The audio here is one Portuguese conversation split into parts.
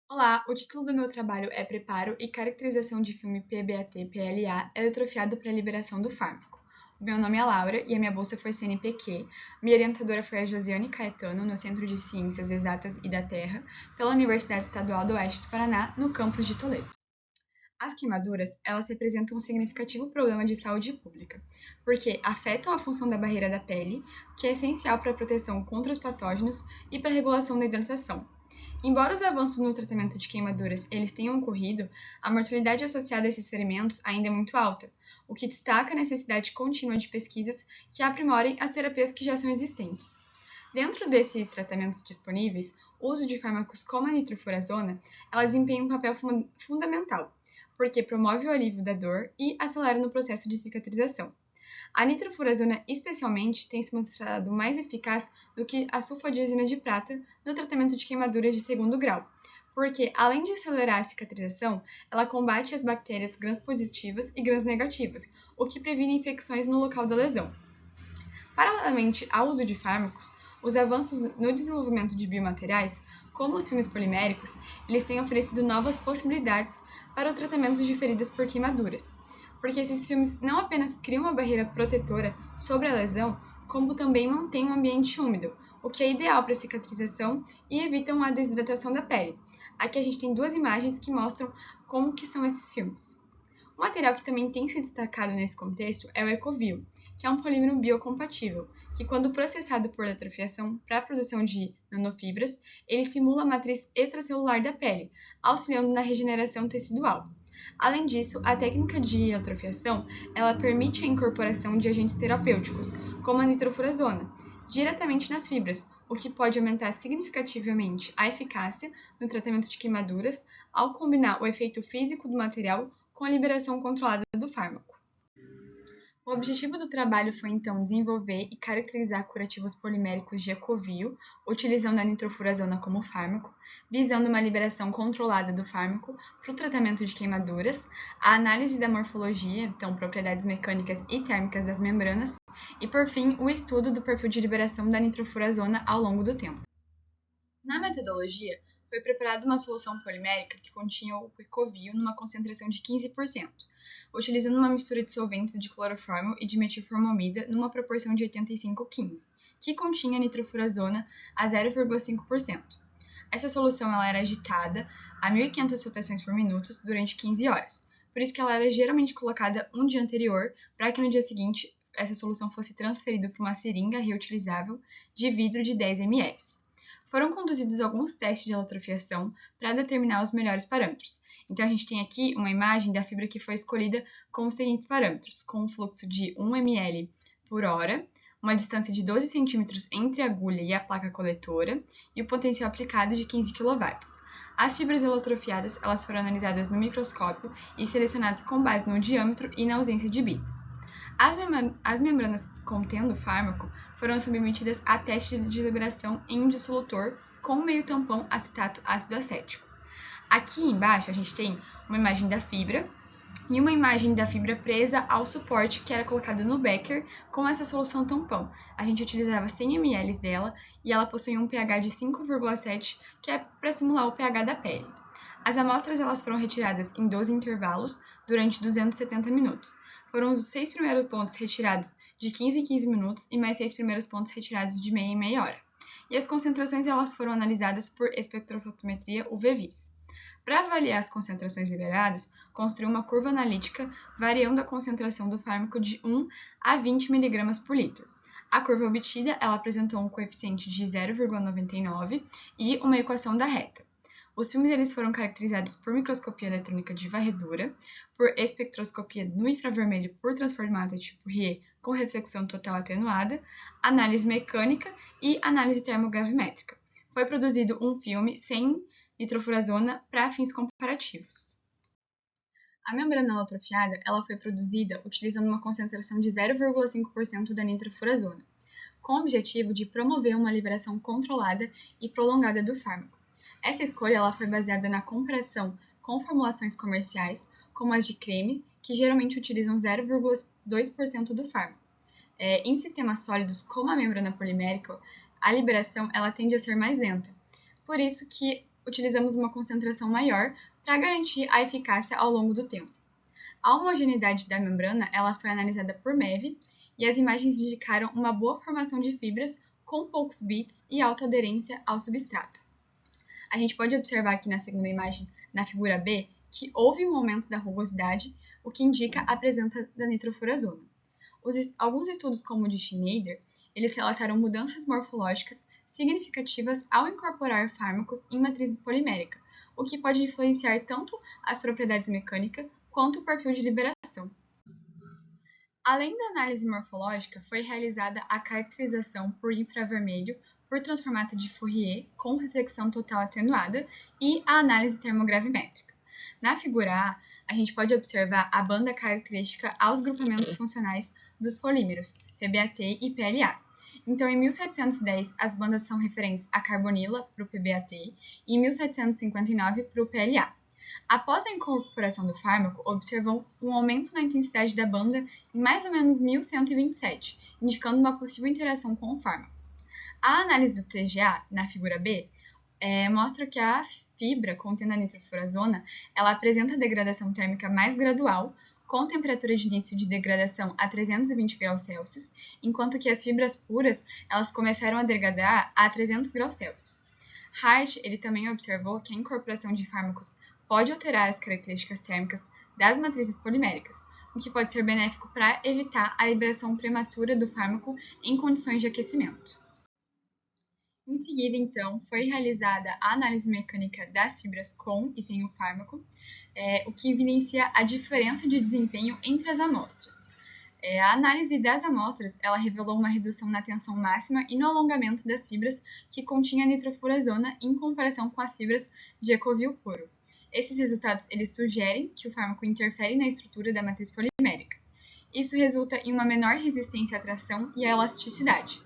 Olá, o título do meu trabalho é Preparo e Caracterização de Filme PBAT-PLA eletrofiado para liberação do fármaco. O meu nome é Laura e a minha bolsa foi CNPq. Minha orientadora foi a Josiane Caetano, no Centro de Ciências Exatas e da Terra, pela Universidade Estadual do Oeste do Paraná, no campus de Toledo. As queimaduras, elas representam um significativo problema de saúde pública, porque afetam a função da barreira da pele, que é essencial para a proteção contra os patógenos e para a regulação da hidratação. Embora os avanços no tratamento de queimaduras eles tenham ocorrido, a mortalidade associada a esses ferimentos ainda é muito alta, o que destaca a necessidade contínua de pesquisas que aprimorem as terapias que já são existentes. Dentro desses tratamentos disponíveis, o uso de fármacos como a nitrofurazona, ela desempenha um papel fundamental, porque promove o alívio da dor e acelera no processo de cicatrização. A nitrofurazona, especialmente, tem se mostrado mais eficaz do que a sulfadizina de prata no tratamento de queimaduras de segundo grau, porque, além de acelerar a cicatrização, ela combate as bactérias gram-positivas e gram-negativas, o que previne infecções no local da lesão. Paralelamente ao uso de fármacos, os avanços no desenvolvimento de biomateriais, como os filmes poliméricos, eles têm oferecido novas possibilidades para o tratamento de feridas por queimaduras, porque esses filmes não apenas criam uma barreira protetora sobre a lesão, como também mantêm um ambiente úmido, o que é ideal para a cicatrização e evitam a desidratação da pele. Aqui a gente tem duas imagens que mostram como que são esses filmes. Um material que também tem se destacado nesse contexto é o Ecovil, que é um polímero biocompatível, que quando processado por eletrofiação para a produção de nanofibras, ele simula a matriz extracelular da pele, auxiliando na regeneração tecidual. Além disso, a técnica de eletrofiação, ela permite a incorporação de agentes terapêuticos, como a nitrofurazona, diretamente nas fibras, o que pode aumentar significativamente a eficácia no tratamento de queimaduras ao combinar o efeito físico do material com a liberação controlada do fármaco. O objetivo do trabalho foi então desenvolver e caracterizar curativos poliméricos de Ecovio, utilizando a nitrofurazona como fármaco, visando uma liberação controlada do fármaco para o tratamento de queimaduras, a análise da morfologia, então propriedades mecânicas e térmicas das membranas, e por fim o estudo do perfil de liberação da nitrofurazona ao longo do tempo. Na metodologia, foi preparada uma solução polimérica que continha o Ecovio numa concentração de 15%, utilizando uma mistura de solventes de cloroformo e de metilformamida numa proporção de 85-15, que continha nitrofurazona a 0,5%. Essa solução ela era agitada a 1.500 rotações por minuto durante 15 horas, por isso que ela era geralmente colocada um dia anterior para que no dia seguinte essa solução fosse transferida para uma seringa reutilizável de vidro de 10 ml. Foram conduzidos alguns testes de eletrofiação para determinar os melhores parâmetros. Então, a gente tem aqui uma imagem da fibra que foi escolhida com os seguintes parâmetros, com um fluxo de 1 ml por hora, uma distância de 12 centímetros entre a agulha e a placa coletora e o potencial aplicado de 15 kW. As fibras eletrofiadas elas foram analisadas no microscópio e selecionadas com base no diâmetro e na ausência de bits. As membranas contendo o fármaco foram submetidas a teste de liberação em um dissolutor com meio tampão acetato ácido acético. Aqui embaixo a gente tem uma imagem da fibra e uma imagem da fibra presa ao suporte que era colocado no becker com essa solução tampão. A gente utilizava 100 ml dela e ela possui um pH de 5,7, que é para simular o pH da pele. As amostras elas foram retiradas em 12 intervalos durante 270 minutos. Foram os 6 primeiros pontos retirados de 15 em 15 minutos e mais 6 primeiros pontos retirados de meia em meia hora. E as concentrações elas foram analisadas por espectrofotometria UV-Vis. Para avaliar as concentrações liberadas, construiu uma curva analítica variando a concentração do fármaco de 1 a 20 mg por litro. A curva obtida ela apresentou um coeficiente de 0,99 e uma equação da reta. Os filmes eles foram caracterizados por microscopia eletrônica de varredura, por espectroscopia no infravermelho por transformada de Fourier com reflexão total atenuada, análise mecânica e análise termogravimétrica. Foi produzido um filme sem nitrofurazona para fins comparativos. A membrana eletrofiada ela foi produzida utilizando uma concentração de 0,5% da nitrofurazona, com o objetivo de promover uma liberação controlada e prolongada do fármaco. Essa escolha ela foi baseada na comparação com formulações comerciais, como as de creme, que geralmente utilizam 0,2% do fármaco. Em sistemas sólidos, como a membrana polimérica, a liberação ela tende a ser mais lenta. Por isso que utilizamos uma concentração maior para garantir a eficácia ao longo do tempo. A homogeneidade da membrana ela foi analisada por MEV e as imagens indicaram uma boa formação de fibras com poucos bits e alta aderência ao substrato. A gente pode observar aqui na segunda imagem, na figura B, que houve um aumento da rugosidade, o que indica a presença da nitrofurazona. Alguns estudos, como o de Schneider, eles relataram mudanças morfológicas significativas ao incorporar fármacos em matrizes poliméricas, o que pode influenciar tanto as propriedades mecânicas quanto o perfil de liberação. Além da análise morfológica, foi realizada a caracterização por infravermelho por transformata de Fourier com reflexão total atenuada e a análise termogravimétrica. Na figura A gente pode observar a banda característica aos grupamentos funcionais dos polímeros, PBAT e PLA. Então, em 1710, as bandas são referentes a carbonila para o PBAT e em 1759 para o PLA. Após a incorporação do fármaco, observou um aumento na intensidade da banda em mais ou menos 1127, indicando uma possível interação com o fármaco. A análise do TGA, na figura B, mostra que a fibra contendo a nitrofurazona ela apresenta degradação térmica mais gradual, com temperatura de início de degradação a 320 graus Celsius, enquanto que as fibras puras elas começaram a degradar a 300 graus Celsius. Hart ele também observou que a incorporação de fármacos pode alterar as características térmicas das matrizes poliméricas, o que pode ser benéfico para evitar a liberação prematura do fármaco em condições de aquecimento. Em seguida, então, foi realizada a análise mecânica das fibras com e sem o fármaco, o que evidencia a diferença de desempenho entre as amostras. A análise das amostras ela revelou uma redução na tensão máxima e no alongamento das fibras que continha nitrofurazona em comparação com as fibras de Ecovil puro. Esses resultados eles sugerem que o fármaco interfere na estrutura da matriz polimérica. Isso resulta em uma menor resistência à tração e à elasticidade.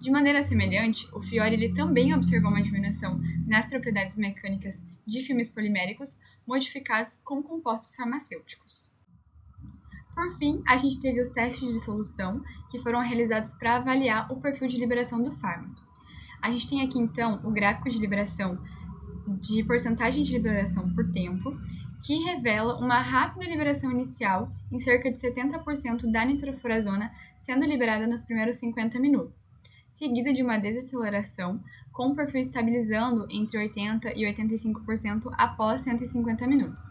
De maneira semelhante, o Fiore ele também observou uma diminuição nas propriedades mecânicas de filmes poliméricos modificados com compostos farmacêuticos. Por fim, a gente teve os testes de solução que foram realizados para avaliar o perfil de liberação do fármaco. A gente tem aqui então o gráfico de liberação de porcentagem de liberação por tempo, que revela uma rápida liberação inicial em cerca de 70% da nitrofurazona sendo liberada nos primeiros 50 minutos, seguida de uma desaceleração com o perfil estabilizando entre 80% e 85% após 150 minutos.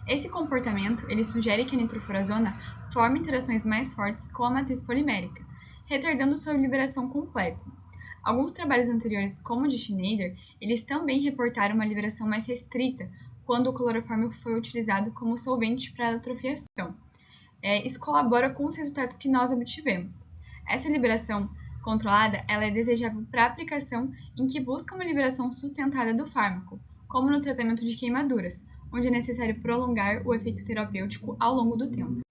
Esse comportamento ele sugere que a nitrofurazona forma interações mais fortes com a matriz polimérica, retardando sua liberação completa. Alguns trabalhos anteriores, como o de Schneider, eles também reportaram uma liberação mais restrita quando o clorofórmico foi utilizado como solvente para a atrofiação. Isso colabora com os resultados que nós obtivemos. Essa liberação controlada ela é desejável para aplicação em que busca uma liberação sustentada do fármaco, como no tratamento de queimaduras, onde é necessário prolongar o efeito terapêutico ao longo do tempo.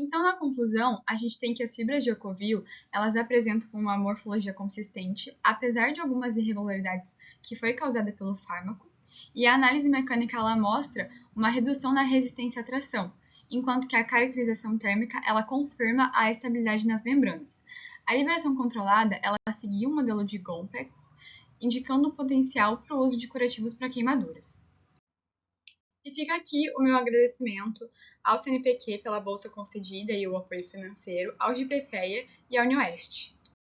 Então, na conclusão, a gente tem que as fibras de Ecovil, elas apresentam uma morfologia consistente, apesar de algumas irregularidades que foi causada pelo fármaco, e a análise mecânica ela mostra uma redução na resistência à tração, enquanto que a caracterização térmica ela confirma a estabilidade nas membranas. A liberação controlada ela seguiu o modelo de Gompex, indicando o potencial para o uso de curativos para queimaduras. E fica aqui o meu agradecimento ao CNPq pela bolsa concedida e o apoio financeiro, ao GPFEA e ao UniOeste.